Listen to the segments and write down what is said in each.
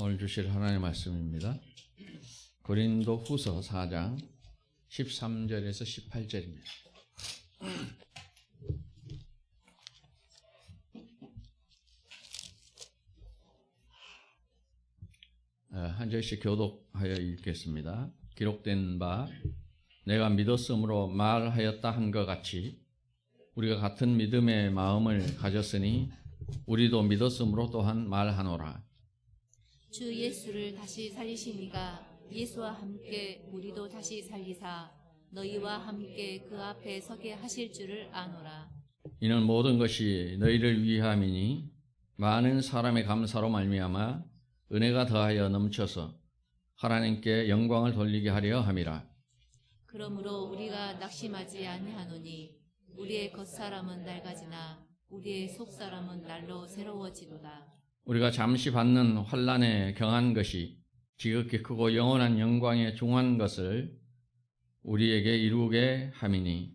오늘 주실 하나님의 말씀입니다. 고린도 후서 4장 13절에서 18절입니다. 한 절씩 교독하여 읽겠습니다. 기록된 바 내가 믿었으므로 말하였다 한 것 같이 우리가 같은 믿음의 마음을 가졌으니 우리도 믿었으므로 또한 말하노라. 주 예수를 다시 살리시니가 예수와 함께 우리도 다시 살리사 너희와 함께 그 앞에 서게 하실 줄을 아노라. 이는 모든 것이 너희를 위함이니 많은 사람의 감사로 말미암아 은혜가 더하여 넘쳐서 하나님께 영광을 돌리게 하려 함이라. 그러므로 우리가 낙심하지 아니하노니 우리의 겉사람은 낡아지나 우리의 속사람은 날로 새로워지도다. 우리가 잠시 받는 환난에 경한 것이 지극히 크고 영원한 영광에 중한 것을 우리에게 이루게 함이니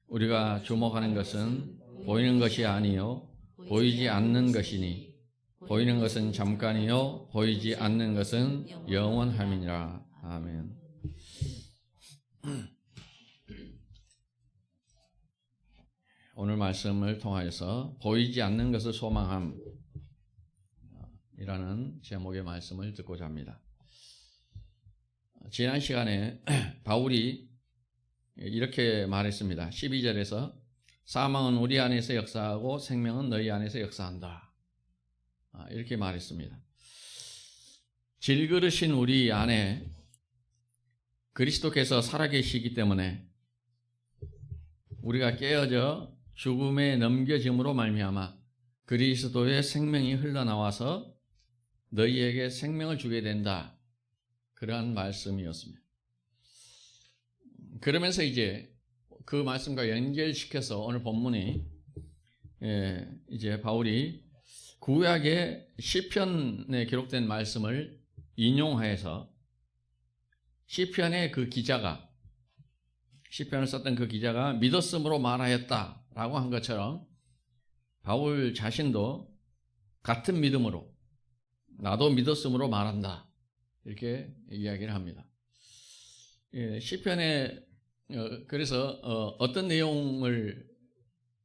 우리가 주목하는 것은 보이는 것이 아니요 보이지 않는 것이니 보이는 것은 잠깐이요 보이지 않는 것은 영원함이니라. 아멘. 오늘 말씀을 통하여서 보이지 않는 것을 소망함 이라는 제목의 말씀을 듣고자 합니다. 지난 시간에 바울이 이렇게 말했습니다. 12절에서 사망은 우리 안에서 역사하고 생명은 너희 안에서 역사한다. 이렇게 말했습니다. 질그릇인 우리 안에 그리스도께서 살아계시기 때문에 우리가 깨어져 죽음에 넘겨짐으로 말미암아 그리스도의 생명이 흘러나와서 너희에게 생명을 주게 된다. 그러한 말씀이었습니다. 그러면서 이제 그 말씀과 연결시켜서 오늘 본문이 이제 바울이 구약의 시편에 기록된 말씀을 인용하여서 시편의 그 기자가 시편을 썼던 그 기자가 믿었으므로 말하였다라고 한 것처럼 바울 자신도 같은 믿음으로 나도 믿었으므로 말한다 이렇게 이야기를 합니다. 시편에 그래서 어떤 내용을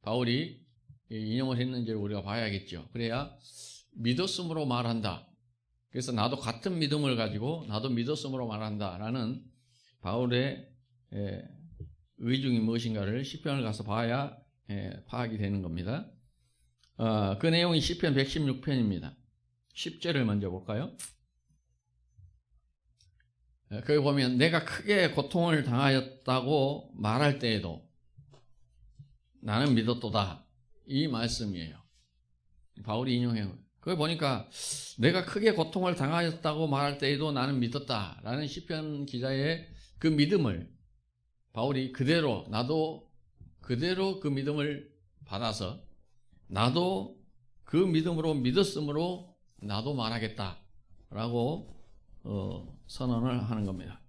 바울이 인용을 했는지를 우리가 봐야겠죠. 그래야 믿었으므로 말한다. 그래서 나도 같은 믿음을 가지고 나도 믿었으므로 말한다라는 바울의 의중이 무엇인가를 시편을 가서 봐야 파악이 되는 겁니다. 그 내용이 시편 116편입니다. 10절을 먼저 볼까요? 거기 보면 내가 크게 고통을 당하였다고 말할 때에도 나는 믿었도다. 이 말씀이에요. 바울이 인용해요. 거기 보니까 내가 크게 고통을 당하였다고 말할 때에도 나는 믿었다라는 시편 기자의 그 믿음을 바울이 그대로 나도 그대로 그 믿음을 받아서 나도 그 믿음으로 믿었으므로 나도 말하겠다라고 선언을 하는 겁니다.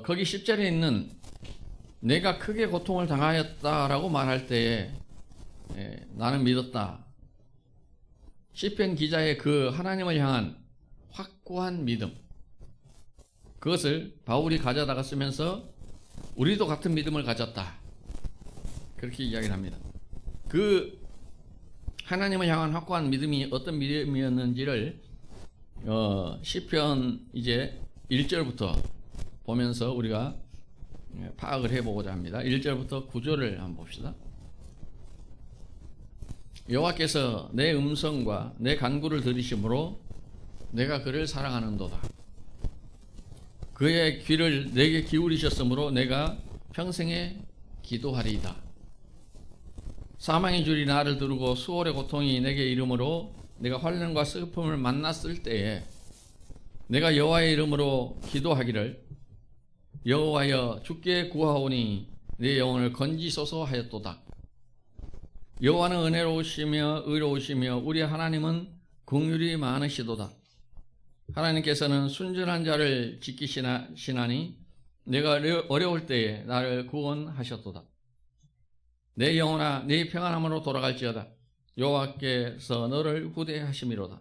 거기 10절에 있는 내가 크게 고통을 당하였다라고 말할 때에 나는 믿었다. 시편 기자의 그 하나님을 향한 확고한 믿음 그것을 바울이 가져다가 쓰면서 우리도 같은 믿음을 가졌다. 그렇게 이야기를 합니다. 그 하나님을 향한 확고한 믿음이 어떤 믿음이었는지를 시편 이제 1절부터 보면서 우리가 파악을 해보고자 합니다. 1절부터 9절을 한번 봅시다. 여호와께서 내 음성과 내 간구를 들으심으로 내가 그를 사랑하는도다. 그의 귀를 내게 기울이셨으므로 내가 평생에 기도하리이다. 사망의 줄이 나를 두르고 수월의 고통이 내게 이름으로 내가 환난과 슬픔을 만났을 때에 내가 여호와의 이름으로 기도하기를 여호와여 주께 구하오니 내 영혼을 건지소서 하였도다. 여호와는 은혜로우시며 의로우시며 우리 하나님은 긍휼이 많으시도다. 하나님께서는 순전한 자를 지키시나니 내가 어려울 때에 나를 구원하셨도다. 내 영혼아 네 평안함으로 돌아갈지어다. 여호와께서 너를 후대하심이로다.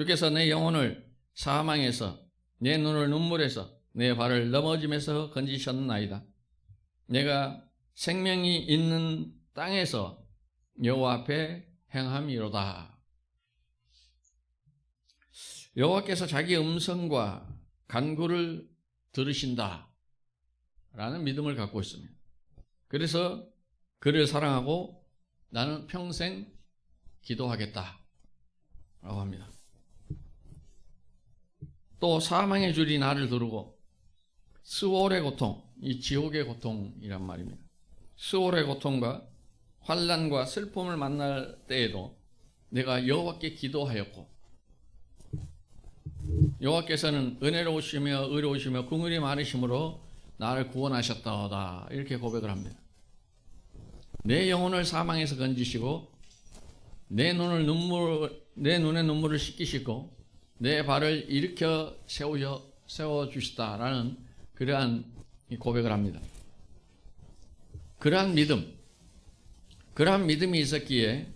주께서 내 영혼을 사망에서 내 눈을 눈물에서 내 발을 넘어짐에서 건지셨나이다. 내가 생명이 있는 땅에서 여호와 앞에 행함이로다. 여호와께서 자기 음성과 간구를 들으신다 라는 믿음을 갖고 있습니다. 그래서 그를 사랑하고 나는 평생 기도하겠다 라고 합니다. 또 사망의 줄이 나를 두르고 스올의 고통, 이 지옥의 고통이란 말입니다. 스올의 고통과 환난과 슬픔을 만날 때에도 내가 여호와께 기도하였고 여호와께서는 은혜로우시며 의로우시며 긍휼이 많으심으로 나를 구원하셨다오다 이렇게 고백을 합니다. 내 영혼을 사망에서 건지시고 내 눈에 눈물을 씻기시고 내 발을 일으켜 세워주시다라는 그러한 고백을 합니다. 그러한 믿음이 있었기에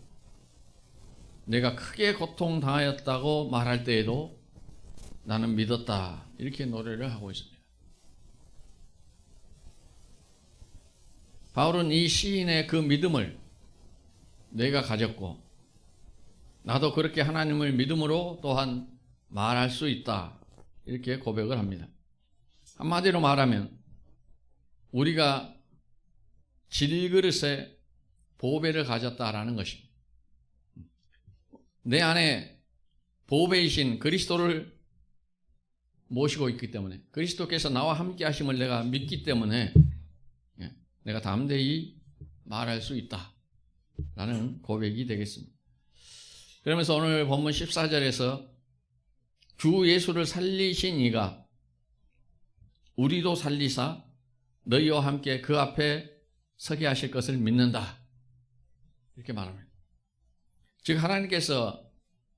내가 크게 고통당하였다고 말할 때에도 나는 믿었다 이렇게 노래를 하고 있습니다. 바울은 이 시인의 그 믿음을 내가 가졌고 나도 그렇게 하나님을 믿음으로 또한 말할 수 있다 이렇게 고백을 합니다. 한마디로 말하면 우리가 질그릇에 보배를 가졌다라는 것입니다. 내 안에 보배이신 그리스도를 모시고 있기 때문에 그리스도께서 나와 함께 하심을 내가 믿기 때문에 내가 담대히 말할 수 있다라는 고백이 되겠습니다. 그러면서 오늘 본문 14절에서 주 예수를 살리신 이가 우리도 살리사 너희와 함께 그 앞에 서게 하실 것을 믿는다 이렇게 말합니다. 즉 하나님께서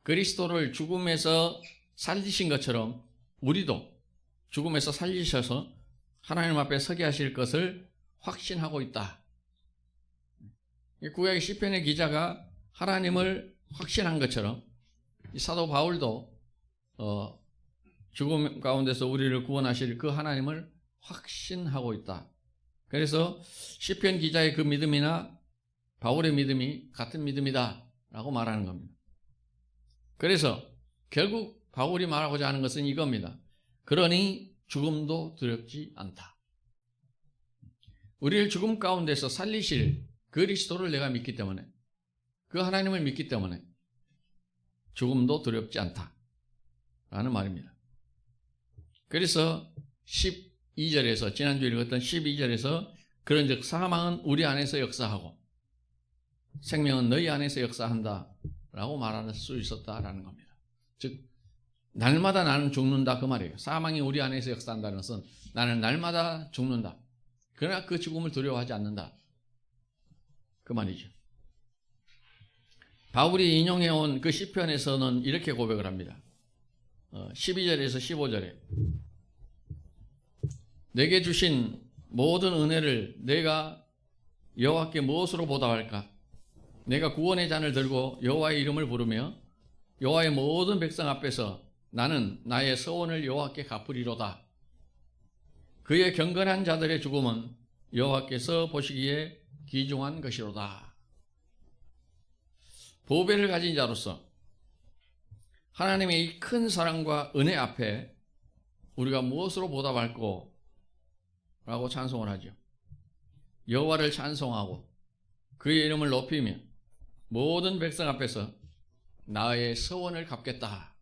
그리스도를 죽음에서 살리신 것처럼 우리도 죽음에서 살리셔서 하나님 앞에 서게 하실 것을 확신하고 있다. 구약의 시편의 기자가 하나님을 확신한 것처럼 이 사도 바울도 죽음 가운데서 우리를 구원하실 그 하나님을 확신하고 있다. 그래서 시편 기자의 그 믿음이나 바울의 믿음이 같은 믿음이다 라고 말하는 겁니다. 그래서 결국 바울이 말하고자 하는 것은 이겁니다. 그러니 죽음도 두렵지 않다. 우리를 죽음 가운데서 살리실 그리스도를 내가 믿기 때문에 그 하나님을 믿기 때문에 죽음도 두렵지 않다 라는 말입니다. 그래서 12절에서 지난주에 읽었던 12절에서 그런즉 사망은 우리 안에서 역사하고 생명은 너희 안에서 역사한다 라고 말할 수 있었다라는 겁니다. 즉 날마다 나는 죽는다 그 말이에요. 사망이 우리 안에서 역사한다는 것은 나는 날마다 죽는다. 그러나 그 죽음을 두려워하지 않는다 그 말이죠. 바울이 인용해온 그 시편에서는 이렇게 고백을 합니다. 12절에서 15절에 내게 주신 모든 은혜를 내가 여호와께 무엇으로 보답할까? 내가 구원의 잔을 들고 여호와의 이름을 부르며 여호와의 모든 백성 앞에서 나는 나의 서원을 여호와께 갚으리로다. 그의 경건한 자들의 죽음은 여호와께서 보시기에 귀중한 것이로다. 보배를 가진 자로서 하나님의 이 큰 사랑과 은혜 앞에 우리가 무엇으로 보답할꼬? 라고 찬송을 하죠. 여호와를 찬송하고 그의 이름을 높이며 모든 백성 앞에서 나의 서원을 갚겠다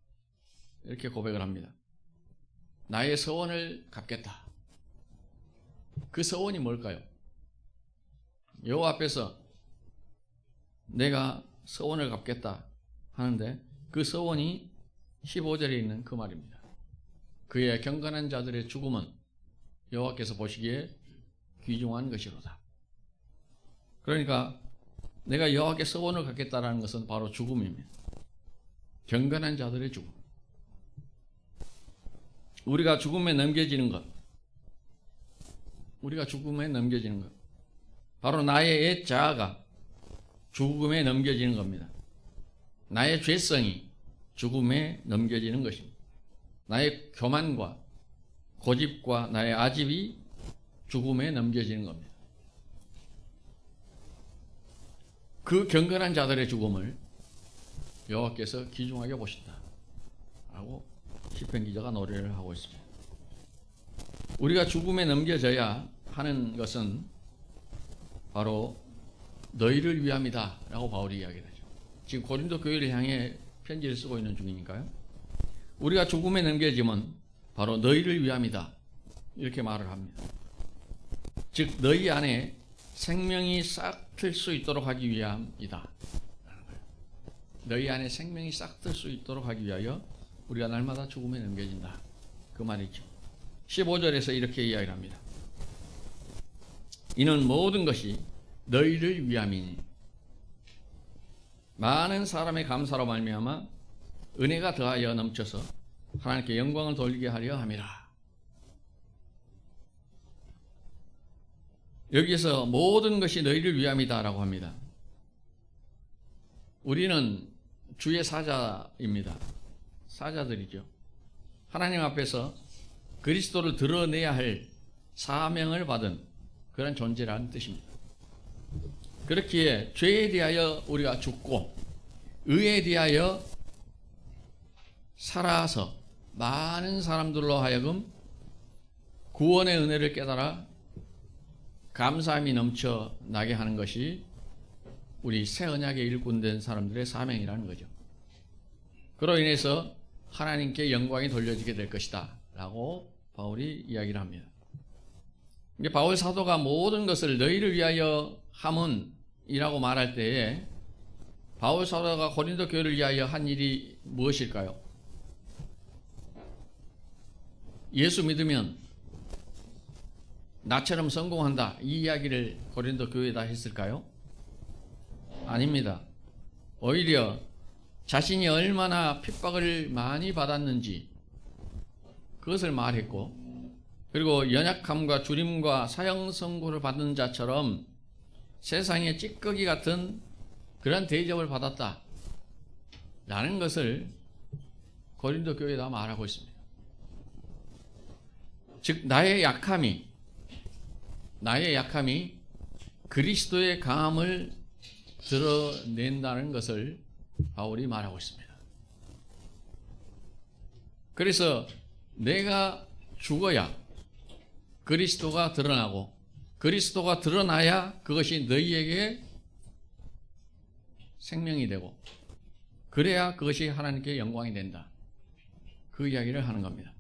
이렇게 고백을 합니다. 나의 서원을 갚겠다. 그 서원이 뭘까요? 여호와 앞에서 내가 서원을 갚겠다 하는데 그 서원이 15절에 있는 그 말입니다. 그의 경건한 자들의 죽음은 여호와께서 보시기에 귀중한 것이로다. 그러니까 내가 여호와께 서원을 갖겠다라는 것은 바로 죽음입니다. 경건한 자들의 죽음. 우리가 죽음에 넘겨지는 것. 바로 나의 옛 자아가 죽음에 넘겨지는 겁니다. 나의 죄성이 죽음에 넘겨지는 것입니다. 나의 교만과 고집과 나의 아집이 죽음에 넘겨지는 겁니다. 그 경건한 자들의 죽음을 여호와께서 귀중하게 보신다 라고 시편 기자가 노래를 하고 있습니다. 우리가 죽음에 넘겨져야 하는 것은 바로 너희를 위함이다 라고 바울이 이야기를 하죠. 지금 고린도 교회를 향해 편지를 쓰고 있는 중이니까요. 우리가 죽음에 넘겨지면 바로 너희를 위함이다 이렇게 말을 합니다. 즉 너희 안에 생명이 싹 틀 수 있도록 하기 위함이다. 너희 안에 생명이 싹 틀 수 있도록 하기 위하여 우리가 날마다 죽음에 넘겨진다. 그 말이죠. 15절에서 이렇게 이야기를 합니다. 이는 모든 것이 너희를 위함이니 많은 사람의 감사로 말미암아 은혜가 더하여 넘쳐서 하나님께 영광을 돌리게 하려 함이라. 여기서 모든 것이 너희를 위함이다 라고 합니다. 우리는 주의 사자입니다. 사자들이죠. 하나님 앞에서 그리스도를 드러내야 할 사명을 받은 그런 존재라는 뜻입니다. 그렇기에 죄에 대하여 우리가 죽고 의에 대하여 살아서 많은 사람들로 하여금 구원의 은혜를 깨달아 감사함이 넘쳐나게 하는 것이 우리 새 언약의 일꾼된 사람들의 사명이라는 거죠. 그로 인해서 하나님께 영광이 돌려지게 될 것이다 라고 바울이 이야기를 합니다. 이제 바울 사도가 모든 것을 너희를 위하여 함은 이라고 말할 때에 바울 사도가 고린도 교회를 위하여 한 일이 무엇일까요? 예수 믿으면 나처럼 성공한다 이 이야기를 고린도 교회에다 했을까요? 아닙니다. 오히려 자신이 얼마나 핍박을 많이 받았는지 그것을 말했고, 그리고 연약함과 주림과 사형 선고를 받은 자처럼 세상의 찌꺼기 같은 그런 대접을 받았다 라는 것을 고린도 교회에다 말하고 있습니다. 즉 나의 약함이 그리스도의 강함을 드러낸다는 것을 바울이 말하고 있습니다. 그래서 내가 죽어야 그리스도가 드러나고 그리스도가 드러나야 그것이 너희에게 생명이 되고 그래야 그것이 하나님께 영광이 된다. 그 이야기를 하는 겁니다.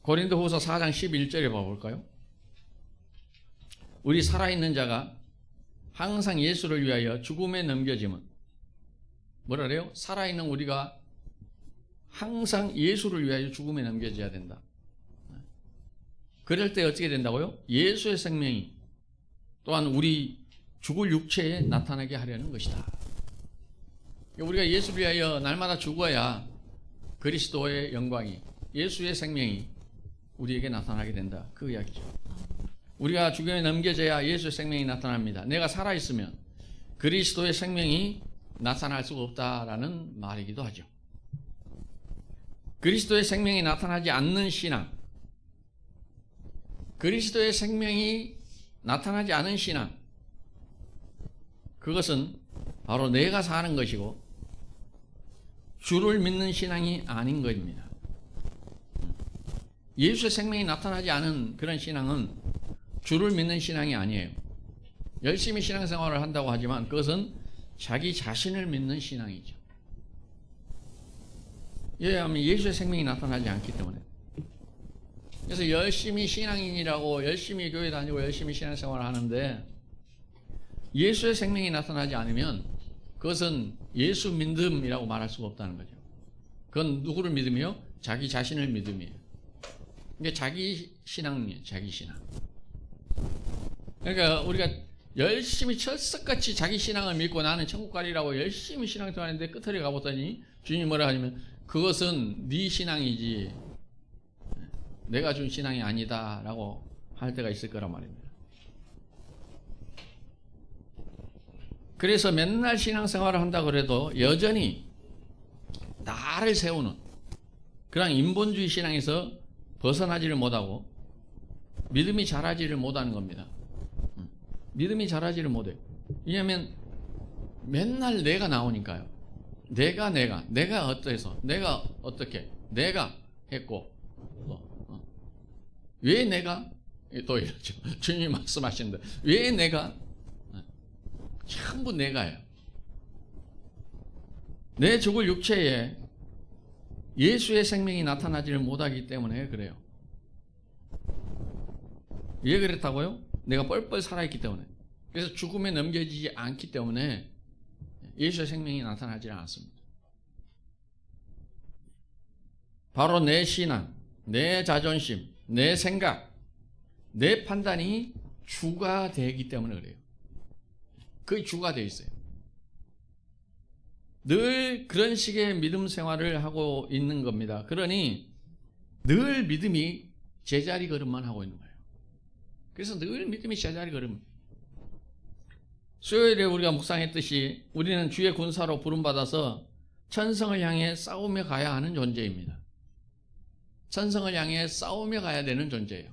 고린도후서 4장 11절에 봐볼까요? 우리 살아있는 자가 항상 예수를 위하여 죽음에 넘겨지면 뭐라 그래요? 살아있는 우리가 항상 예수를 위하여 죽음에 넘겨져야 된다. 그럴 때 어떻게 된다고요? 예수의 생명이 또한 우리 죽을 육체에 나타나게 하려는 것이다. 우리가 예수를 위하여 날마다 죽어야 그리스도의 영광이, 예수의 생명이 우리에게 나타나게 된다. 그 이야기죠. 우리가 죽음에 넘겨져야 예수의 생명이 나타납니다. 내가 살아있으면 그리스도의 생명이 나타날 수가 없다라는 말이기도 하죠. 그리스도의 생명이 나타나지 않는 신앙, 그리스도의 생명이 나타나지 않은 신앙, 그것은 바로 내가 사는 것이고 주를 믿는 신앙이 아닌 것입니다. 예수의 생명이 나타나지 않은 그런 신앙은 주를 믿는 신앙이 아니에요. 열심히 신앙생활을 한다고 하지만 그것은 자기 자신을 믿는 신앙이죠. 왜냐하면 예수의 생명이 나타나지 않기 때문에. 그래서 열심히 신앙인이라고 열심히 교회 다니고 열심히 신앙생활을 하는데 예수의 생명이 나타나지 않으면 그것은 예수 믿음이라고 말할 수가 없다는 거죠. 그건 누구를 믿음이요? 자기 자신을 믿음이에요. 이게 자기 신앙이에요. 자기 신앙. 그러니까 우리가 열심히 철석같이 자기 신앙을 믿고 나는 천국 가리라고 열심히 신앙생활하는데 끝에 가보더니 주님이 뭐라 하냐면 그것은 네 신앙이지 내가 준 신앙이 아니다 라고 할 때가 있을 거란 말입니다. 그래서 맨날 신앙생활을 한다고 그래도 여전히 나를 세우는 그런 인본주의 신앙에서 벗어나지를 못하고 믿음이 자라지를 못하는 겁니다. 믿음이 자라지를 못해요. 왜냐하면 맨날 내가 나오니까요. 내가 어때서, 내가 어떻게, 내가 했고, 왜 내가? 또 이러죠. 주님이 말씀하시는데 왜 내가? 전부 내가요. 내 죽을 육체에 예수의 생명이 나타나지를 못하기 때문에 그래요. 왜 그랬다고요? 내가 뻘뻘 살아있기 때문에. 그래서 죽음에 넘겨지지 않기 때문에 예수의 생명이 나타나지 않았습니다. 바로 내 신앙, 내 자존심, 내 생각, 내 판단이 주가 되기 때문에 그래요. 거의 주가 되어 있어요. 늘 그런 식의 믿음 생활을 하고 있는 겁니다. 그러니 늘 믿음이 제자리 걸음만 하고 있는 거예요. 그래서 늘 믿음이 제자리 걸음. 수요일에 우리가 묵상했듯이 우리는 주의 군사로 부름받아서 천성을 향해 싸우며 가야 하는 존재입니다. 천성을 향해 싸우며 가야 되는 존재예요.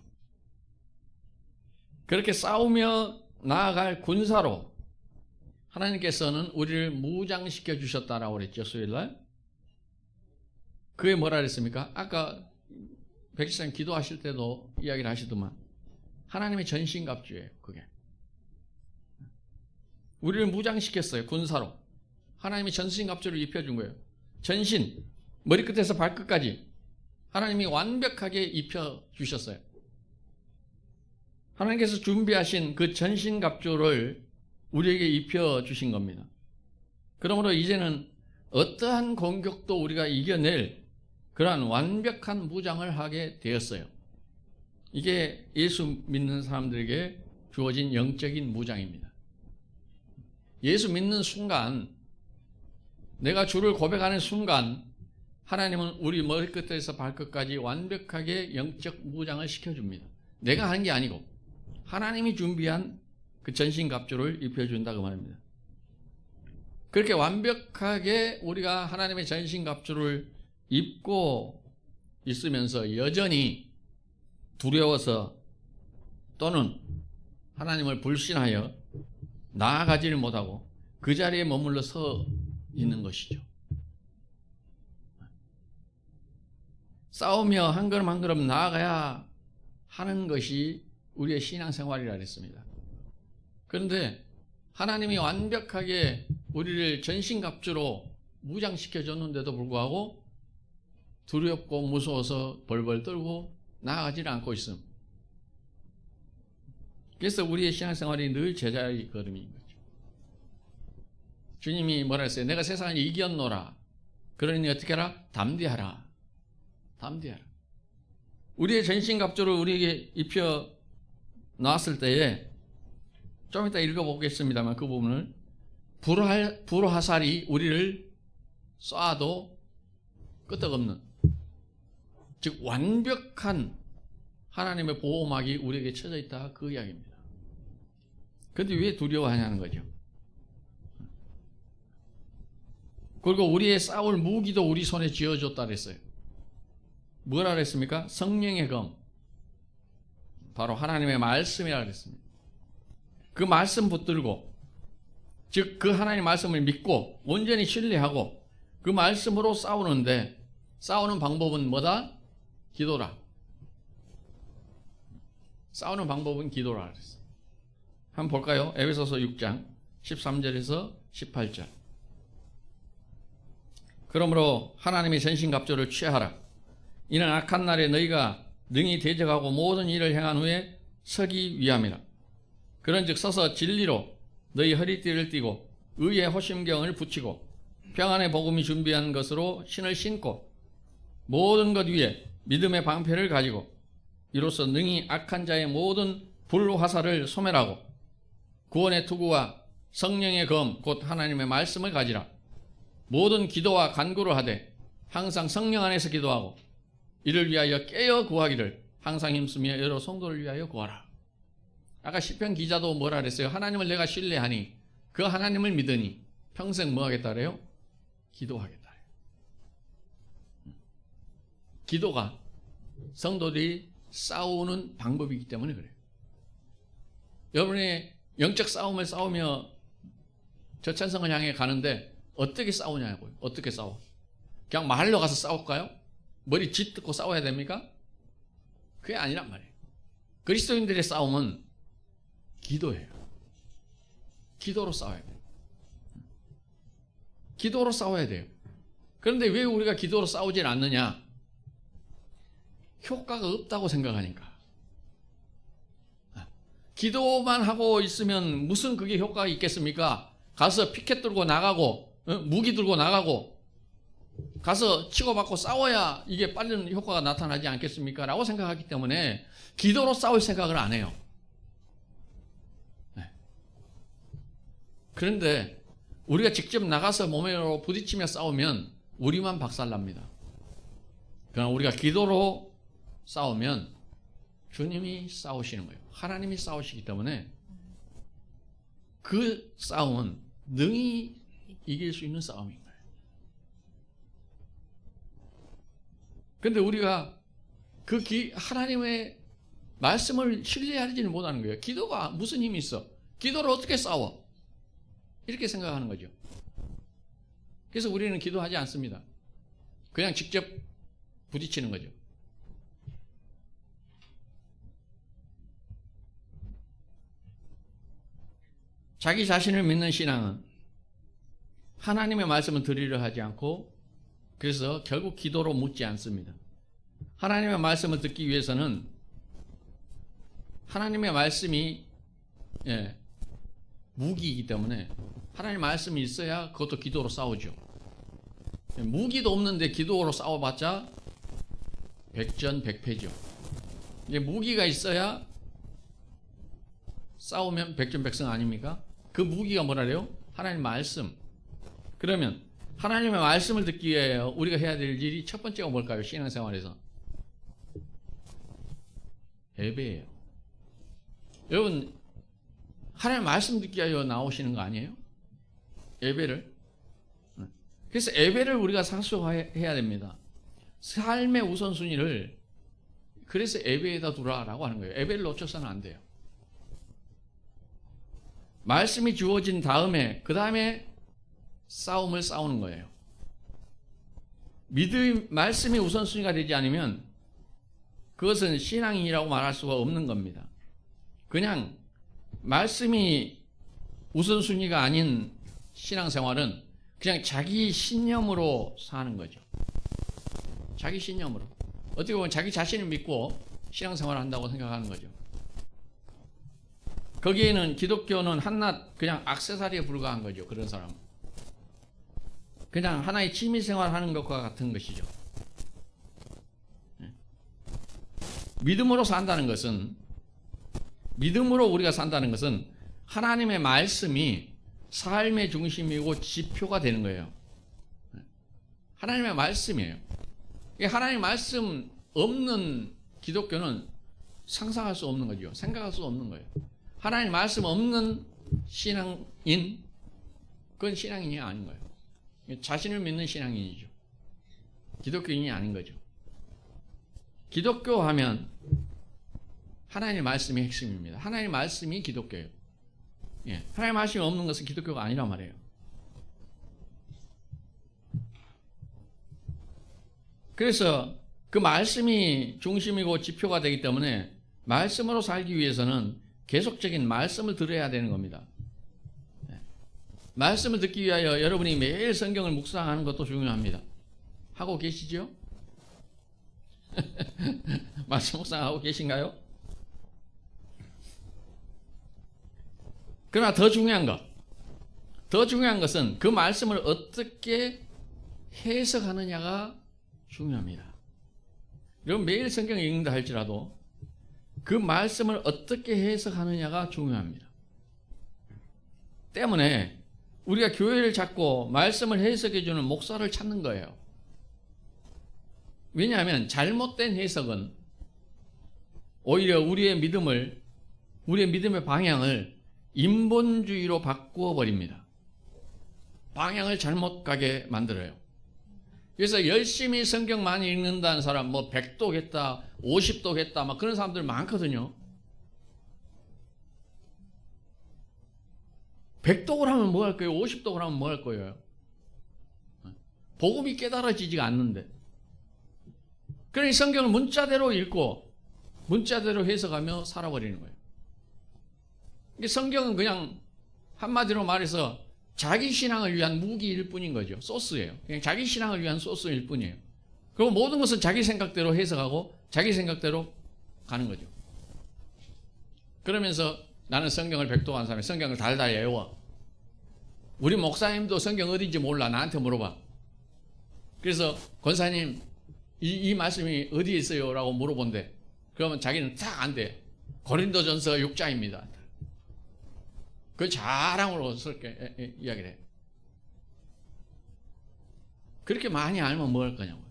그렇게 싸우며 나아갈 군사로 하나님께서는 우리를 무장시켜 주셨다라고 그랬죠, 수요일날. 그게 뭐라 그랬습니까? 아까 백지사님 기도하실 때도 이야기를 하시더만 하나님의 전신갑주예요, 그게. 우리를 무장시켰어요, 군사로. 하나님이 전신갑주를 입혀준 거예요. 전신, 머리끝에서 발끝까지 하나님이 완벽하게 입혀주셨어요. 하나님께서 준비하신 그 전신갑주를 우리에게 입혀주신 겁니다. 그러므로 이제는 어떠한 공격도 우리가 이겨낼 그러한 완벽한 무장을 하게 되었어요. 이게 예수 믿는 사람들에게 주어진 영적인 무장입니다. 예수 믿는 순간, 내가 주를 고백하는 순간 하나님은 우리 머리끝에서 발끝까지 완벽하게 영적 무장을 시켜줍니다. 내가 하는 게 아니고 하나님이 준비한 그 전신갑주를 입혀준다고 말합니다. 그렇게 완벽하게 우리가 하나님의 전신갑주를 입고 있으면서 여전히 두려워서 또는 하나님을 불신하여 나아가지를 못하고 그 자리에 머물러 서 있는 것이죠. 싸우며 한 걸음 한 걸음 나아가야 하는 것이 우리의 신앙생활이라 했습니다. 그런데 하나님이 완벽하게 우리를 전신갑주로 무장시켜 줬는데도 불구하고 두렵고 무서워서 벌벌 떨고 나아가지를 않고 있음. 그래서 우리의 신앙생활이 늘 제자리 걸음인 거죠. 주님이 뭐라 했어요? 내가 세상을 이겼노라. 그러니 어떻게 하라? 담대하라. 담대하라. 우리의 전신갑주를 우리에게 입혀 놨을 때에 좀 이따 읽어보겠습니다만 그 부분을 불화살이 우리를 쏴도 끄떡없는, 즉 완벽한 하나님의 보호막이 우리에게 쳐져 있다, 그 이야기입니다. 그런데 왜 두려워하냐는 거죠. 그리고 우리의 싸울 무기도 우리 손에 쥐어줬다 그랬어요. 뭐라 그랬습니까? 성령의 검, 바로 하나님의 말씀이라 그랬습니다. 그 말씀 붙들고, 즉 그 하나님의 말씀을 믿고 온전히 신뢰하고 그 말씀으로 싸우는데, 싸우는 방법은 뭐다? 기도라. 싸우는 방법은 기도라 그랬어요. 한번 볼까요? 에베소서 6장 13절에서 18절. 그러므로 하나님의 전신갑주를 취하라. 이는 악한 날에 너희가 능히 대적하고 모든 일을 행한 후에 서기 위함이라. 그런즉 서서 진리로 너희 허리띠를 띠고 의의 호심경을 붙이고 평안의 복음이 준비한 것으로 신을 신고 모든 것 위에 믿음의 방패를 가지고 이로써 능히 악한 자의 모든 불화살을 소멸하고 구원의 투구와 성령의 검 곧 하나님의 말씀을 가지라. 모든 기도와 간구를 하되 항상 성령 안에서 기도하고 이를 위하여 깨어 구하기를 항상 힘쓰며 여러 성도를 위하여 구하라. 아까 시편 기자도 뭐라 그랬어요? 하나님을 내가 신뢰하니 그 하나님을 믿으니 평생 뭐 하겠다 그래요? 기도하겠다. 기도가 성도들이 싸우는 방법이기 때문에 그래요. 여러분이 영적 싸움을 싸우며 저천성을 향해 가는데 어떻게 싸우냐고요. 어떻게 싸워? 그냥 마을로 가서 싸울까요? 머리 쥐뜯고 싸워야 됩니까? 그게 아니란 말이에요. 그리스도인들의 싸움은 기도예요. 기도로 싸워야 돼요. 기도로 싸워야 돼요. 그런데 왜 우리가 기도로 싸우질 않느냐? 효과가 없다고 생각하니까. 기도만 하고 있으면 무슨 그게 효과가 있겠습니까? 가서 피켓 들고 나가고 무기 들고 나가고 가서 치고받고 싸워야 이게 빠른 효과가 나타나지 않겠습니까? 라고 생각하기 때문에 기도로 싸울 생각을 안 해요. 그런데 우리가 직접 나가서 몸으로 부딪히며 싸우면 우리만 박살납니다. 그러나 우리가 기도로 싸우면 주님이 싸우시는 거예요. 하나님이 싸우시기 때문에 그 싸움은 능히 이길 수 있는 싸움인 거예요. 그런데 우리가 하나님의 말씀을 신뢰하지는 못하는 거예요. 기도가 무슨 힘이 있어? 기도를 어떻게 싸워? 이렇게 생각하는 거죠. 그래서 우리는 기도하지 않습니다. 그냥 직접 부딪히는 거죠. 자기 자신을 믿는 신앙은 하나님의 말씀을 들으려 하지 않고 그래서 결국 기도로 묻지 않습니다. 하나님의 말씀을 듣기 위해서는 하나님의 말씀이 무기이기 때문에 하나님의 말씀이 있어야 그것도 기도로 싸우죠. 무기도 없는데 기도로 싸워봤자 백전백패죠. 이제 무기가 있어야 싸우면 백전백승 아닙니까? 그 무기가 뭐라래요? 하나님의 말씀. 그러면 하나님의 말씀을 듣기 위해 우리가 해야 될 일이 첫 번째가 뭘까요? 신앙생활에서 예배예요. 여러분 하나님의 말씀 듣기 위하여 나오시는 거 아니에요? 예배를. 그래서 예배를 우리가 사수해야 됩니다. 삶의 우선순위를 그래서 예배에다 두라라고 하는 거예요. 예배를 놓쳐서는 안 돼요. 말씀이 주어진 다음에 그 다음에 싸움을 싸우는 거예요. 말씀이 우선순위가 되지 않으면 그것은 신앙이라고 말할 수가 없는 겁니다. 그냥 말씀이 우선순위가 아닌 신앙생활은 그냥 자기 신념으로 사는 거죠. 자기 신념으로. 어떻게 보면 자기 자신을 믿고 신앙생활을 한다고 생각하는 거죠. 거기에는 기독교는 한낱 그냥 액세서리에 불과한 거죠. 그런 사람은. 그냥 하나의 취미생활 하는 것과 같은 것이죠. 믿음으로 산다는 것은 믿음으로 우리가 산다는 것은 하나님의 말씀이 삶의 중심이고 지표가 되는 거예요. 하나님의 말씀이에요. 하나님의 말씀 없는 기독교는 상상할 수 없는 거죠. 생각할 수 없는 거예요. 하나님 말씀 없는 신앙인, 그건 신앙인이 아닌 거예요. 자신을 믿는 신앙인이죠. 기독교인이 아닌 거죠. 기독교 하면 하나님의 말씀이 핵심입니다. 하나님의 말씀이 기독교예요. 하나님의 말씀이 없는 것은 기독교가 아니란 말이에요. 그래서 그 말씀이 중심이고 지표가 되기 때문에 말씀으로 살기 위해서는 계속적인 말씀을 들어야 되는 겁니다. 말씀을 듣기 위하여 여러분이 매일 성경을 묵상하는 것도 중요합니다. 하고 계시죠? 말씀 묵상하고 계신가요? 그러나 더 중요한 것은 그 말씀을 어떻게 해석하느냐가 중요합니다. 여러분 매일 성경을 읽는다 할지라도 그 말씀을 어떻게 해석하느냐가 중요합니다. 때문에 우리가 교회를 찾고 말씀을 해석해주는 목사를 찾는 거예요. 왜냐하면 잘못된 해석은 오히려 우리의 믿음의 방향을 인본주의로 바꾸어 버립니다. 방향을 잘못 가게 만들어요. 그래서 열심히 성경 많이 읽는다는 사람, 뭐 100독 했다, 50독 했다, 막 그런 사람들 많거든요. 100독을 하면 뭐 할 거예요? 50독을 하면 뭐 할 거예요? 복음이 깨달아지지가 않는데. 그러니 성경을 문자대로 읽고 문자대로 해석하며 살아버리는 거예요. 성경은 그냥 한마디로 말해서 자기 신앙을 위한 무기일 뿐인 거죠. 소스예요. 그냥 자기 신앙을 위한 소스일 뿐이에요. 그리고 모든 것은 자기 생각대로 해석하고 자기 생각대로 가는 거죠. 그러면서 나는 성경을 백독한 사람이 성경을 달달 외워. 우리 목사님도 성경 어딘지 몰라. 나한테 물어봐. 그래서 권사님 이 말씀이 어디에 있어요? 라고 물어본대. 그러면 자기는 딱 안 돼. 고린도전서 6장입니다. 그 자랑으로 스럽게 이야기를 해. 그렇게 많이 알면 뭐 할 거냐고.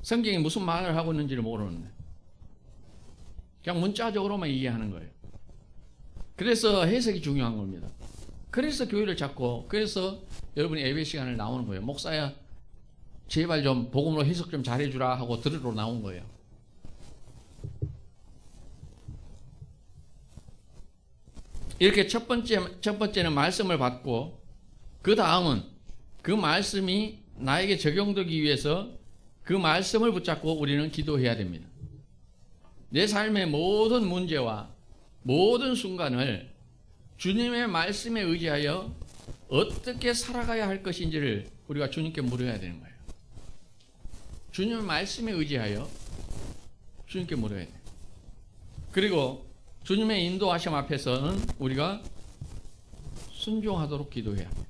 성경이 무슨 말을 하고 있는지를 모르는데 그냥 문자적으로만 이해하는 거예요. 그래서 해석이 중요한 겁니다. 그래서 교회를 찾고, 그래서 여러분이 예배 시간을 나오는 거예요. 목사야 제발 좀 복음으로 해석 좀 잘해주라 하고 들으러 나온 거예요. 이렇게 첫 번째는 말씀을 받고, 그 다음은 그 말씀이 나에게 적용되기 위해서 그 말씀을 붙잡고 우리는 기도해야 됩니다. 내 삶의 모든 문제와 모든 순간을 주님의 말씀에 의지하여 어떻게 살아가야 할 것인지를 우리가 주님께 물어야 되는 거예요. 주님의 말씀에 의지하여 주님께 물어야 돼요. 그리고 주님의 인도하심 앞에서는 우리가 순종하도록 기도해야 합니다.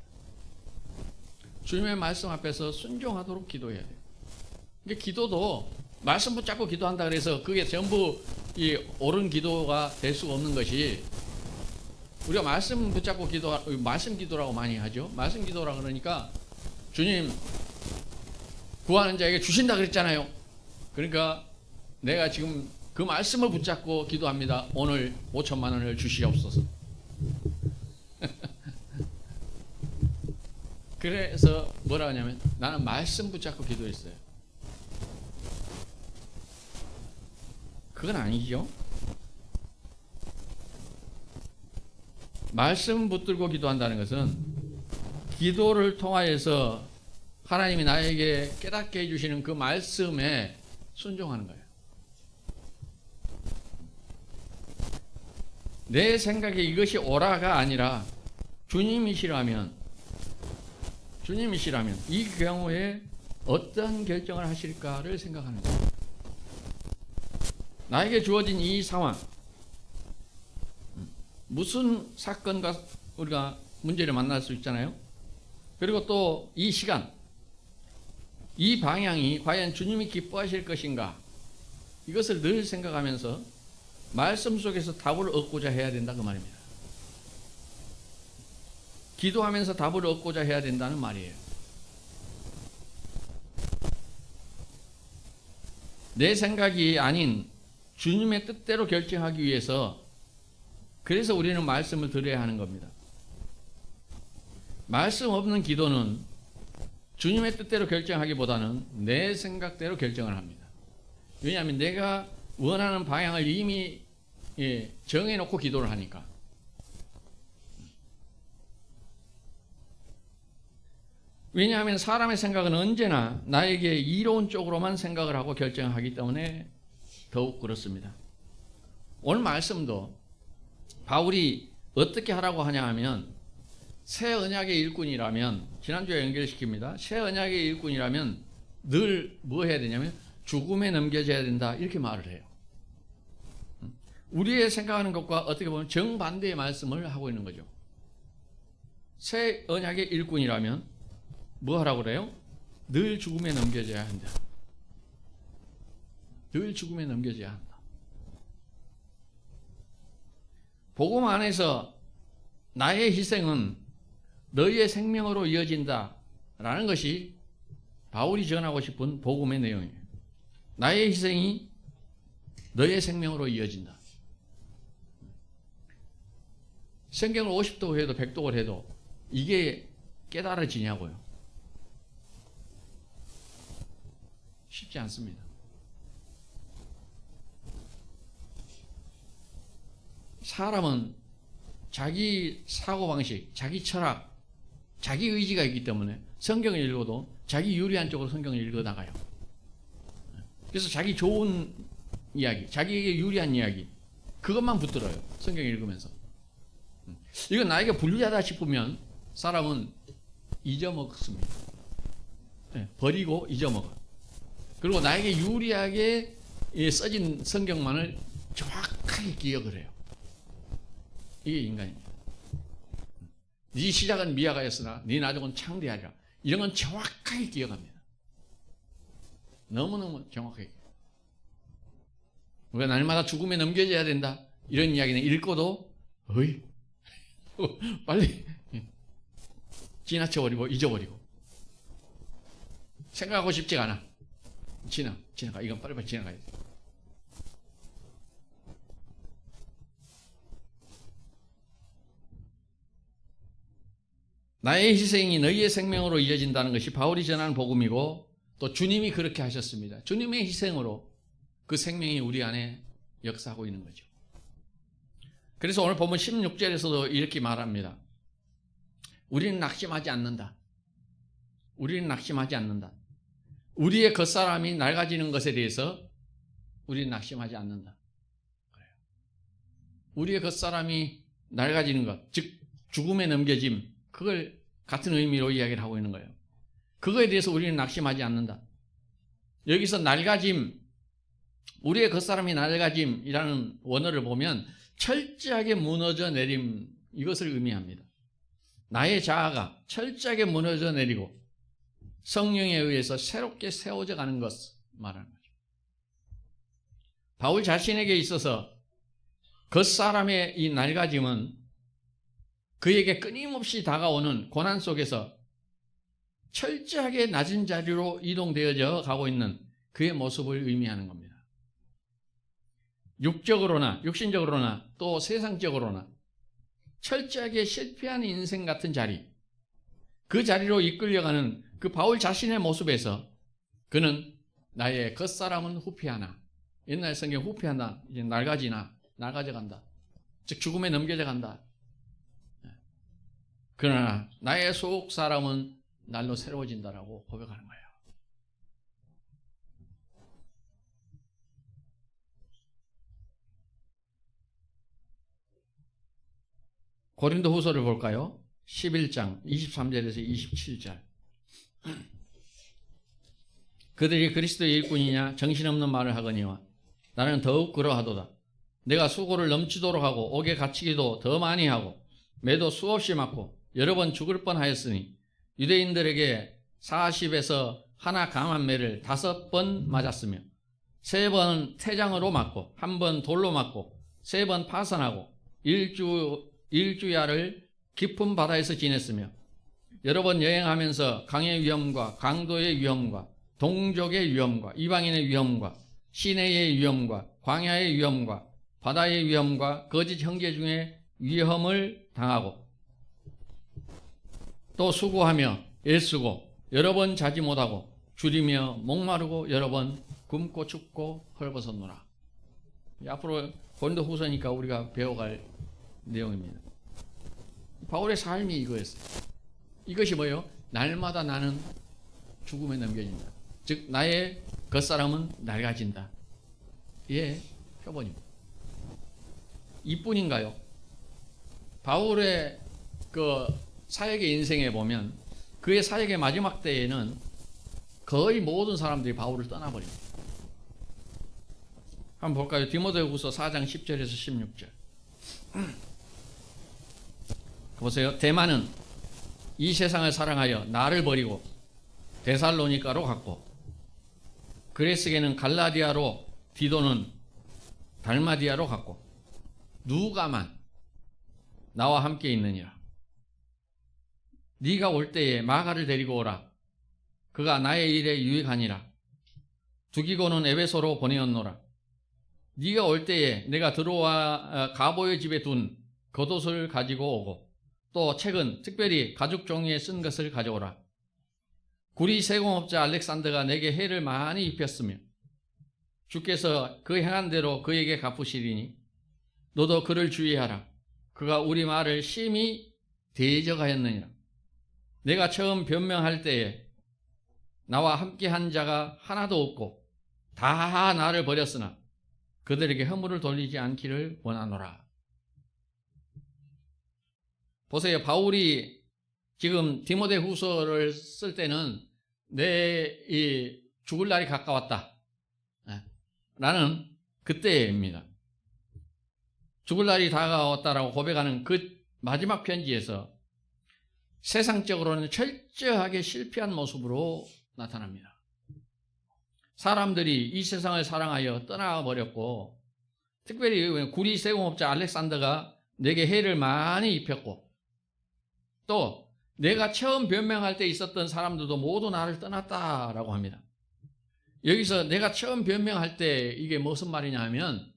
주님의 말씀 앞에서 순종하도록 기도해야 돼요. 그러니까 기도도 말씀 붙잡고 기도한다 그래서 그게 전부 이 옳은 기도가 될 수가 없는 것이, 우리가 말씀 붙잡고 말씀 기도라고 많이 하죠. 말씀 기도라 그러니까 주님 구하는 자에게 주신다 그랬잖아요. 그러니까 내가 지금 그 말씀을 붙잡고 기도합니다. 오늘 5천만 원을 주시옵소서. 그래서 뭐라 하냐면 나는 말씀 붙잡고 기도했어요. 그건 아니죠. 말씀 붙들고 기도한다는 것은 기도를 통하여서 하나님이 나에게 깨닫게 해주시는 그 말씀에 순종하는 거예요. 내 생각에 이것이 옳아가 아니라 주님이시라면 이 경우에 어떤 결정을 하실까를 생각하는 거예요. 나에게 주어진 이 상황, 무슨 사건과 우리가 문제를 만날 수 있잖아요. 그리고 또 이 시간, 이 방향이 과연 주님이 기뻐하실 것인가, 이것을 늘 생각하면서 말씀 속에서 답을 얻고자 해야 된다 그 말입니다. 기도하면서 답을 얻고자 해야 된다는 말이에요. 내 생각이 아닌 주님의 뜻대로 결정하기 위해서, 그래서 우리는 말씀을 들어야 하는 겁니다. 말씀 없는 기도는 주님의 뜻대로 결정하기보다는 내 생각대로 결정을 합니다. 왜냐하면 내가 원하는 방향을 이미 정해놓고 기도를 하니까. 왜냐하면 사람의 생각은 언제나 나에게 이로운 쪽으로만 생각을 하고 결정하기 때문에 더욱 그렇습니다. 오늘 말씀도 바울이 어떻게 하라고 하냐 하면, 새 언약의 일꾼이라면, 지난주에 연결시킵니다. 새 언약의 일꾼이라면 늘 뭐 해야 되냐면 죽음에 넘겨져야 된다, 이렇게 말을 해요. 우리의 생각하는 것과 어떻게 보면 정반대의 말씀을 하고 있는 거죠. 새 언약의 일꾼이라면 뭐 하라고 그래요? 늘 죽음에 넘겨져야 한다. 늘 죽음에 넘겨져야 한다. 복음 안에서 나의 희생은 너희의 생명으로 이어진다 라는 것이 바울이 전하고 싶은 복음의 내용이에요. 나의 희생이 너희의 생명으로 이어진다. 성경을 50도 해도 100독을 해도 이게 깨달아지냐고요. 쉽지 않습니다. 사람은 자기 사고방식, 자기 철학, 자기 의지가 있기 때문에 성경을 읽어도 자기 유리한 쪽으로 성경을 읽어나가요. 그래서 자기 좋은 이야기, 자기에게 유리한 이야기, 그것만 붙들어요. 성경 읽으면서. 이건 나에게 불리하다 싶으면 사람은 잊어먹습니다. 버리고 잊어먹어. 그리고 나에게 유리하게 써진 성경만을 정확하게 기억을 해요. 이게 인간입니다. 네 시작은 미약하였으나 네 나중은 창대하리라. 이런 건 정확하게 기억합니다. 너무너무 정확하게. 우리가 날마다 죽음에 넘겨져야 된다. 이런 이야기는 읽고도 어이 빨리 지나쳐버리고 잊어버리고 생각하고 싶지가 않아. 지나가. 이건 빨리빨리 지나가야 돼. 나의 희생이 너희의 생명으로 이어진다는 것이 바울이 전하는 복음이고 또 주님이 그렇게 하셨습니다. 주님의 희생으로 그 생명이 우리 안에 역사하고 있는 거죠. 그래서 오늘 보면 16절에서도 이렇게 말합니다. 우리는 낙심하지 않는다. 우리는 낙심하지 않는다. 우리의 겉사람이 낡아지는 것에 대해서 우리는 낙심하지 않는다. 그래요. 우리의 겉사람이 낡아지는 것, 즉 죽음에 넘겨짐, 그걸 같은 의미로 이야기를 하고 있는 거예요. 그거에 대해서 우리는 낙심하지 않는다. 여기서 낡아짐, 우리의 겉사람이 낡아짐이라는 원어를 보면 철저하게 무너져 내림, 이것을 의미합니다. 나의 자아가 철저하게 무너져 내리고 성령에 의해서 새롭게 세워져 가는 것을 말하는 거죠. 바울 자신에게 있어서 겉사람의 이 낡아짐은 그에게 끊임없이 다가오는 고난 속에서 철저하게 낮은 자리로 이동되어져 가고 있는 그의 모습을 의미하는 겁니다. 육신적으로나 또 세상적으로나 철저하게 실패한 인생 같은 자리, 그 자리로 이끌려가는 그 바울 자신의 모습에서 그는 나의 겉사람은 후피하나, 옛날 성경 후피한다, 이제 낡아져 간다. 즉 죽음에 넘겨져 간다. 그러나 나의 속 사람은 날로 새로워진다라고 고백하는 거예요. 고린도 후서를 볼까요? 11장 23절에서 27절. 그들이 그리스도의 일꾼이냐 정신없는 말을 하거니와 나는 더욱 그러하도다. 내가 수고를 넘치도록 하고 옥에 갇히기도 더 많이 하고 매도 수없이 맞고 여러 번 죽을 뻔하였으니 유대인들에게 40에서 하나 강한 매를 5번 맞았으며 3번 태장으로 맞고 1번 돌로 맞고 3번 파선하고 일주야를 깊은 바다에서 지냈으며 여러 번 여행하면서 강의 위험과 강도의 위험과 동족의 위험과 이방인의 위험과 시내의 위험과 광야의 위험과 바다의 위험과 거짓 형제 중에 위험을 당하고 또 수고하며 애쓰고 여러 번 자지 못하고 줄이며 목마르고 여러 번 굶고 춥고 헐벗었노라. 앞으로 고린도 후서니까 우리가 배워갈 내용입니다. 바울의 삶이 이거였어요. 이것이 뭐예요? 날마다 나는 죽음에 넘겨진다. 즉 나의 겉사람은 낡아진다. 이게 표본입니다. 이뿐인가요? 바울의 그 사역의 인생에 보면 그의 사역의 마지막 때에는 거의 모든 사람들이 바울을 떠나버립니다. 한번 볼까요? 디모데후서 4장 10절에서 16절. 보세요. 대만은 이 세상을 사랑하여 나를 버리고 데살로니가로 갔고 그레스게는 갈라디아로 디도는 달마디아로 갔고 누가만 나와 함께 있느니라. 네가 올 때에 마가를 데리고 오라. 그가 나의 일에 유익하니라. 두기고는 에베소로 보내었노라. 네가 올 때에 내가 들어와 가보의 집에 둔 겉옷을 가지고 오고 또 책은 특별히 가죽 종이에 쓴 것을 가져오라. 구리 세공업자 알렉산더가 내게 해를 많이 입혔으며 주께서 그 행한 대로 그에게 갚으시리니 너도 그를 주의하라. 그가 우리 말을 심히 대적하였느니라. 내가 처음 변명할 때에 나와 함께한 자가 하나도 없고 다 나를 버렸으나 그들에게 허물을 돌리지 않기를 원하노라. 보세요. 바울이 지금 디모데 후서를 쓸 때는 내 죽을 날이 가까웠다 라는 그때입니다. 죽을 날이 다가왔다라고 고백하는 그 마지막 편지에서 세상적으로는 철저하게 실패한 모습으로 나타납니다. 사람들이 이 세상을 사랑하여 떠나버렸고 특별히 구리 세공업자 알렉산더가 내게 해를 많이 입혔고 또 내가 처음 변명할 때 있었던 사람들도 모두 나를 떠났다라고 합니다. 여기서 내가 처음 변명할 때 이게 무슨 말이냐 하면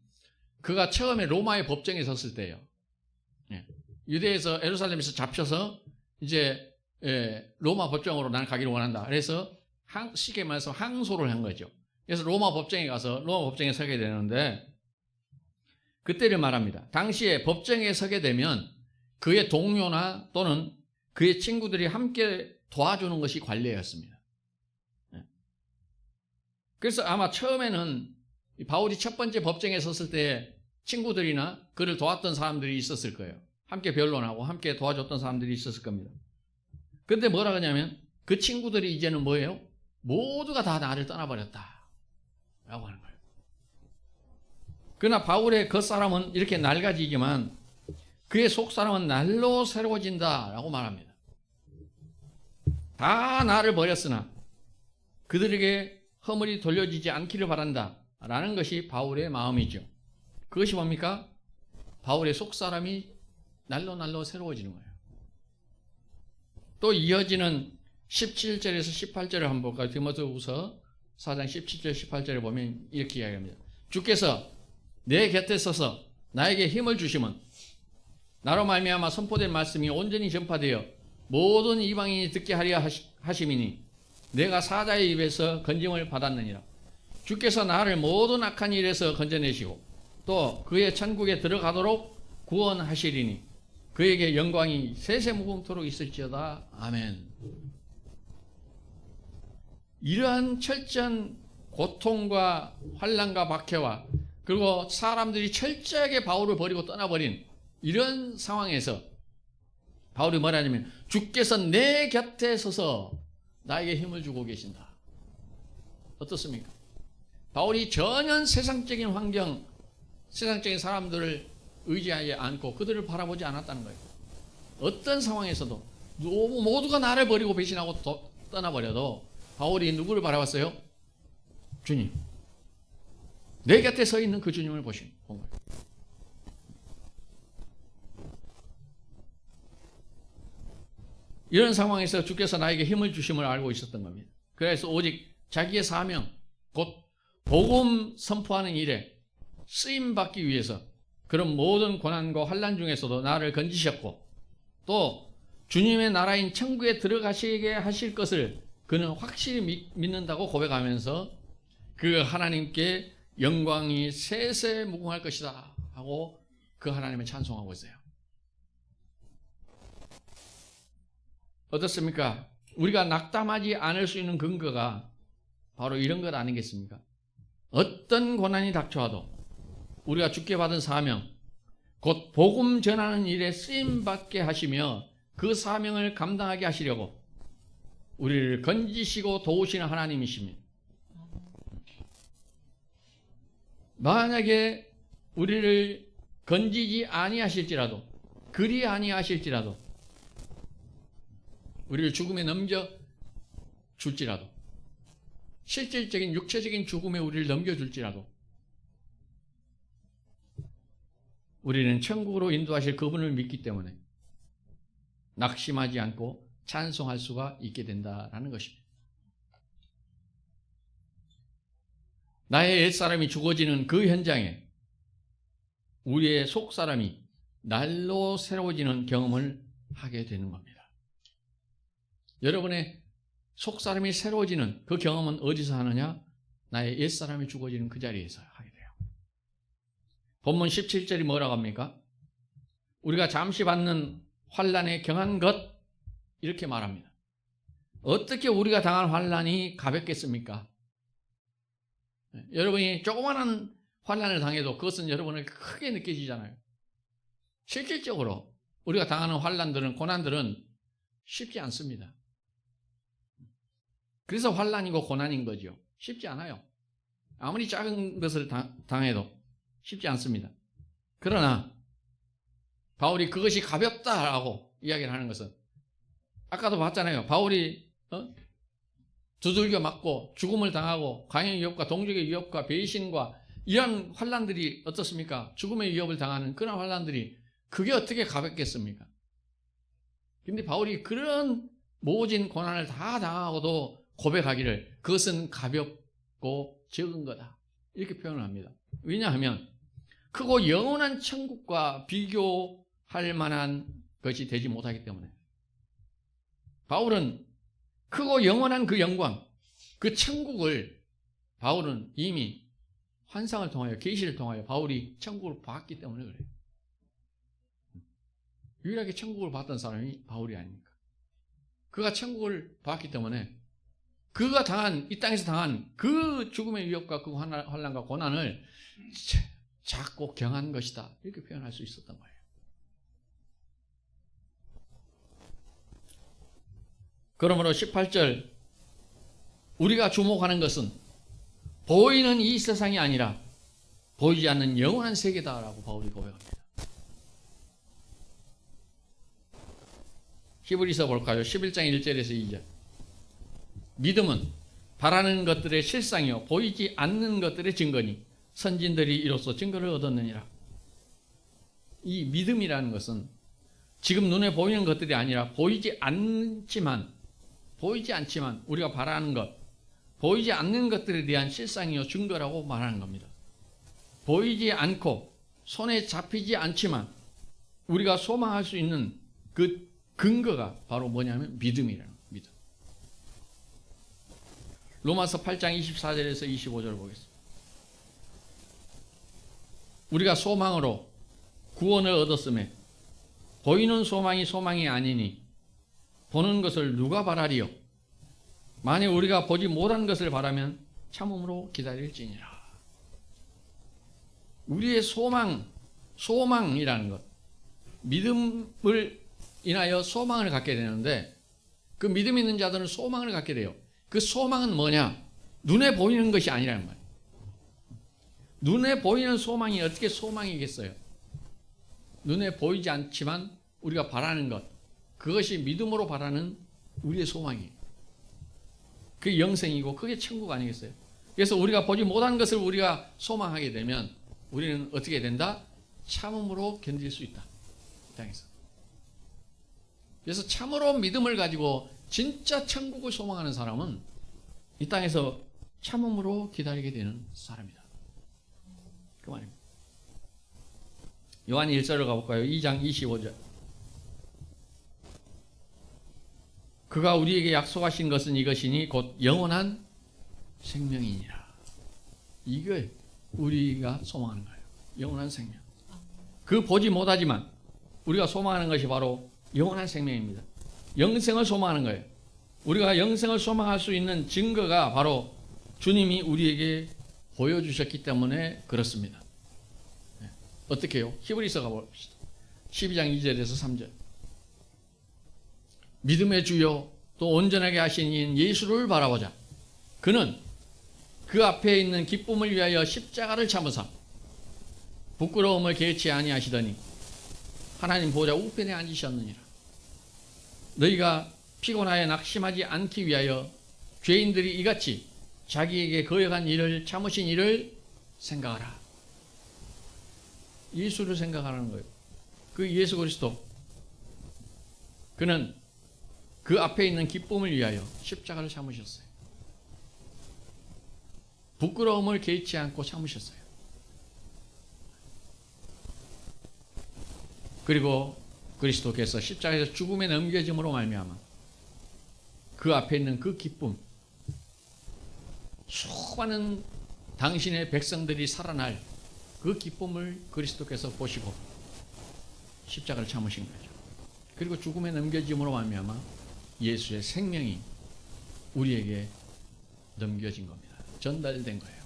그가 처음에 로마의 법정에 섰을 때예요. 유대에서 예루살렘에서 잡혀서 이제 로마 법정으로 나는 가기를 원한다. 그래서 쉽게 말해서 항소를 한 거죠. 그래서 로마 법정에 가서 로마 법정에 서게 되는데 그때를 말합니다. 당시에 법정에 서게 되면 그의 동료나 또는 그의 친구들이 함께 도와주는 것이 관례였습니다. 그래서 아마 처음에는 바울이 첫 번째 법정에 섰을 때 친구들이나 그를 도왔던 사람들이 있었을 거예요. 함께 변론하고 함께 도와줬던 사람들이 있었을 겁니다. 근데 뭐라 그러냐면 그 친구들이 이제는 뭐예요? 모두가 다 나를 떠나버렸다 라고 하는 거예요. 그러나 바울의 겉사람은 이렇게 낡아지지만 그의 속사람은 날로 새로워진다 라고 말합니다. 다 나를 버렸으나 그들에게 허물이 돌려지지 않기를 바란다 라는 것이 바울의 마음이죠. 그것이 뭡니까? 바울의 속사람이 날로 새로워지는 거예요. 또 이어지는 17절에서 18절을 한번 볼까요? 디모데후서 4장 17절 18절에 보면 이렇게 이야기합니다. 주께서 내 곁에 서서 나에게 힘을 주심은 나로 말미암아 선포된 말씀이 온전히 전파되어 모든 이방인이 듣게 하려 하심이니 내가 사자의 입에서 건짐을 받았느니라. 주께서 나를 모든 악한 일에서 건져내시고 또 그의 천국에 들어가도록 구원하시리니 그에게 영광이 세세무궁토록 있을지어다. 아멘. 이러한 철저한 고통과 환난과 박해와 그리고 사람들이 철저하게 바울을 버리고 떠나버린 이런 상황에서 바울이 뭐라냐면 주께서 내 곁에 서서 나에게 힘을 주고 계신다. 어떻습니까? 바울이 전혀 세상적인 환경, 세상적인 사람들을 의지하지 않고 그들을 바라보지 않았다는 거예요. 어떤 상황에서도 모두가 나를 버리고 배신하고 떠나버려도 바울이 누구를 바라봤어요? 주님. 내 곁에 서 있는 그 주님을 본 거예요. 이런 상황에서 주께서 나에게 힘을 주심을 알고 있었던 겁니다. 그래서 오직 자기의 사명, 곧 복음 선포하는 일에 쓰임받기 위해서 그런 모든 고난과 환난 중에서도 나를 건지셨고 또 주님의 나라인 천국에 들어가시게 하실 것을 그는 확실히 믿는다고 고백하면서 그 하나님께 영광이 세세무궁할 것이다 하고 그 하나님을 찬송하고 있어요. 어떻습니까? 우리가 낙담하지 않을 수 있는 근거가 바로 이런 것 아니겠습니까? 어떤 고난이 닥쳐와도 우리가 주께 받은 사명, 곧 복음 전하는 일에 쓰임받게 하시며 그 사명을 감당하게 하시려고 우리를 건지시고 도우시는 하나님이십니다. 만약에 우리를 건지지 아니하실지라도 그리 아니하실지라도 우리를 죽음에 넘겨줄지라도 실질적인 육체적인 죽음에 우리를 넘겨줄지라도 우리는 천국으로 인도하실 그분을 믿기 때문에 낙심하지 않고 찬송할 수가 있게 된다라는 것입니다. 나의 옛사람이 죽어지는 그 현장에 우리의 속사람이 날로 새로워지는 경험을 하게 되는 겁니다. 여러분의 속사람이 새로워지는 그 경험은 어디서 하느냐? 나의 옛사람이 죽어지는 그 자리에서 하게 돼요. 본문 17절이 뭐라고 합니까? 우리가 잠시 받는 환난에 경한 것, 이렇게 말합니다. 어떻게 우리가 당한 환난이 가볍겠습니까? 여러분이 조그마한 환난을 당해도 그것은 여러분에게 크게 느껴지잖아요. 실질적으로 우리가 당하는 환난들은, 고난들은 쉽지 않습니다. 그래서 환난이고 고난인 거죠. 쉽지 않아요. 아무리 작은 것을 당해도 쉽지 않습니다. 그러나 바울이 그것이 가볍다라고 이야기를 하는 것은, 아까도 봤잖아요. 바울이 두들겨 맞고 죽음을 당하고 강의 위협과 동족의 위협과 배신과 이런 환난들이 어떻습니까? 죽음의 위협을 당하는 그런 환난들이 그게 어떻게 가볍겠습니까? 근데 바울이 그런 모진 고난을 다 당하고도 고백하기를 그것은 가볍고 적은 거다, 이렇게 표현을 합니다. 왜냐하면 크고 영원한 천국과 비교할 만한 것이 되지 못하기 때문에. 바울은 크고 영원한 그 영광, 그 천국을 바울은 이미 환상을 통하여, 계시를 통하여 바울이 천국을 봤기 때문에 그래요. 유일하게 천국을 봤던 사람이 바울이 아닙니까? 그가 천국을 봤기 때문에 그가 당한, 이 땅에서 당한 그 죽음의 위협과 그 환난과 고난을 작고 경한 것이다, 이렇게 표현할 수 있었던 거예요. 그러므로 18절, 우리가 주목하는 것은 보이는 이 세상이 아니라 보이지 않는 영원한 세계다라고 바울이 고백합니다. 히브리서 볼까요? 11장 1절에서 2절. 믿음은 바라는 것들의 실상이요 보이지 않는 것들의 증거니 선진들이 이로써 증거를 얻었느니라. 이 믿음이라는 것은 지금 눈에 보이는 것들이 아니라 보이지 않지만 우리가 바라는 것, 보이지 않는 것들에 대한 실상이요 증거라고 말하는 겁니다. 보이지 않고 손에 잡히지 않지만 우리가 소망할 수 있는 그 근거가 바로 뭐냐면 믿음이라는 겁니다. 믿음. 로마서 8장 24절에서 25절 보겠습니다. 우리가 소망으로 구원을 얻었음에 보이는 소망이 소망이 아니니 보는 것을 누가 바라리요? 만일 우리가 보지 못한 것을 바라면 참음으로 기다릴지니라. 우리의 소망이라는 것, 믿음을 인하여 소망을 갖게 되는데, 그 믿음 있는 자들은 소망을 갖게 돼요. 그 소망은 뭐냐? 눈에 보이는 것이 아니라는 말이에요. 눈에 보이는 소망이 어떻게 소망이겠어요? 눈에 보이지 않지만 우리가 바라는 것, 그것이 믿음으로 바라는 우리의 소망이에요. 그게 영생이고 그게 천국 아니겠어요? 그래서 우리가 보지 못한 것을 우리가 소망하게 되면 우리는 어떻게 된다? 참음으로 견딜 수 있다, 이 땅에서. 그래서 참으로 믿음을 가지고 진짜 천국을 소망하는 사람은 이 땅에서 참음으로 기다리게 되는 사람이다, 그 말입니다. 요한 1절을 가볼까요? 2장 25절. 그가 우리에게 약속하신 것은 이것이니 곧 영원한 생명이니라. 이걸 우리가 소망하는 거예요. 영원한 생명. 그 보지 못하지만 우리가 소망하는 것이 바로 영원한 생명입니다. 영생을 소망하는 거예요. 우리가 영생을 소망할 수 있는 증거가 바로 주님이 우리에게 보여주셨기 때문에 그렇습니다. 어떻게 해요? 히브리서 가봅시다. 12장 2절에서 3절. 믿음의 주요 또 온전하게 하신 이인 예수를 바라보자. 그는 그 앞에 있는 기쁨을 위하여 십자가를 참으사 부끄러움을 개치 아니하시더니 하나님 보좌 우편에 앉으셨느니라. 너희가 피곤하여 낙심하지 않기 위하여 죄인들이 이같이 자기에게 거역한 일을 참으신 일을 생각하라. 예수를 생각하라는 거예요. 그 예수 그리스도, 그는 그 앞에 있는 기쁨을 위하여 십자가를 참으셨어요. 부끄러움을 개의치 않고 참으셨어요. 그리고 그리스도께서 십자가에서 죽음에 넘겨짐으로 말미암아 그 앞에 있는 그 기쁨, 수많은 당신의 백성들이 살아날 그 기쁨을 그리스도께서 보시고 십자가를 참으신 거죠. 그리고 죽음에 넘겨짐으로 말미암아 예수의 생명이 우리에게 넘겨진 겁니다. 전달된 거예요.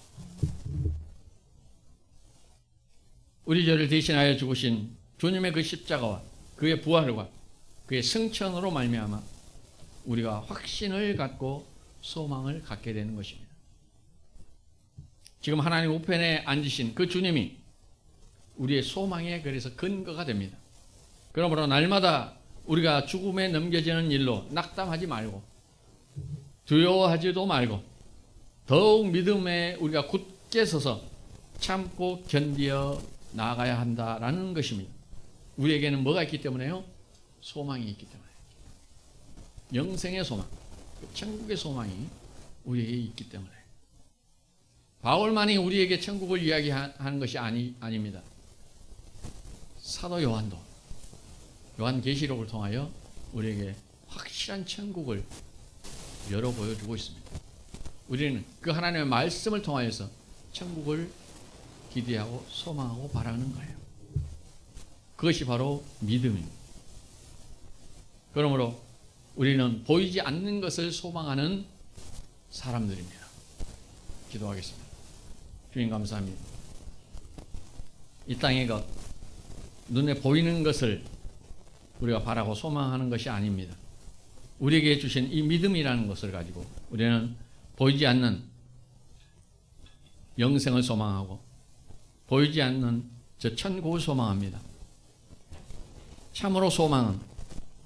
우리 죄를 대신하여 죽으신 주님의 그 십자가와 그의 부활과 그의 승천으로 말미암아 우리가 확신을 갖고 소망을 갖게 되는 것입니다. 지금 하나님 우편에 앉으신 그 주님이 우리의 소망에 그래서 근거가 됩니다. 그러므로 날마다 우리가 죽음에 넘겨지는 일로 낙담하지 말고 두려워하지도 말고 더욱 믿음에 우리가 굳게 서서 참고 견디어 나아가야 한다라는 것입니다. 우리에게는 뭐가 있기 때문에요? 소망이 있기 때문에. 영생의 소망, 천국의 소망이 우리에게 있기 때문에. 바울만이 우리에게 천국을 이야기하는 것이 아닙니다. 사도 요한도 요한계시록을 통하여 우리에게 확실한 천국을 열어 보여주고 있습니다. 우리는 그 하나님의 말씀을 통하여서 천국을 기대하고 소망하고 바라는 거예요. 그것이 바로 믿음입니다. 그러므로 우리는 보이지 않는 것을 소망하는 사람들입니다. 기도하겠습니다. 주님 감사합니다. 이 땅의 것, 눈에 보이는 것을 우리가 바라고 소망하는 것이 아닙니다. 우리에게 주신 이 믿음이라는 것을 가지고 우리는 보이지 않는 영생을 소망하고 보이지 않는 저 천국을 소망합니다. 참으로 소망은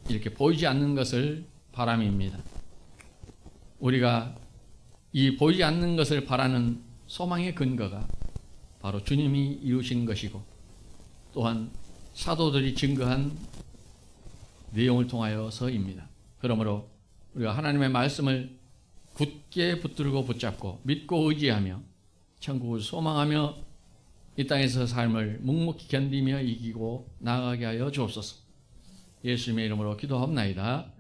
이렇게 보이지 않는 것을 바람입니다. 우리가 이 보이지 않는 것을 바라는 소망의 근거가 바로 주님이 이루신 것이고 또한 사도들이 증거한 내용을 통하여서입니다. 그러므로 우리가 하나님의 말씀을 굳게 붙들고 붙잡고 믿고 의지하며 천국을 소망하며 이 땅에서 삶을 묵묵히 견디며 이기고 나아가게 하여 주옵소서. 예수님의 이름으로 기도하옵나이다.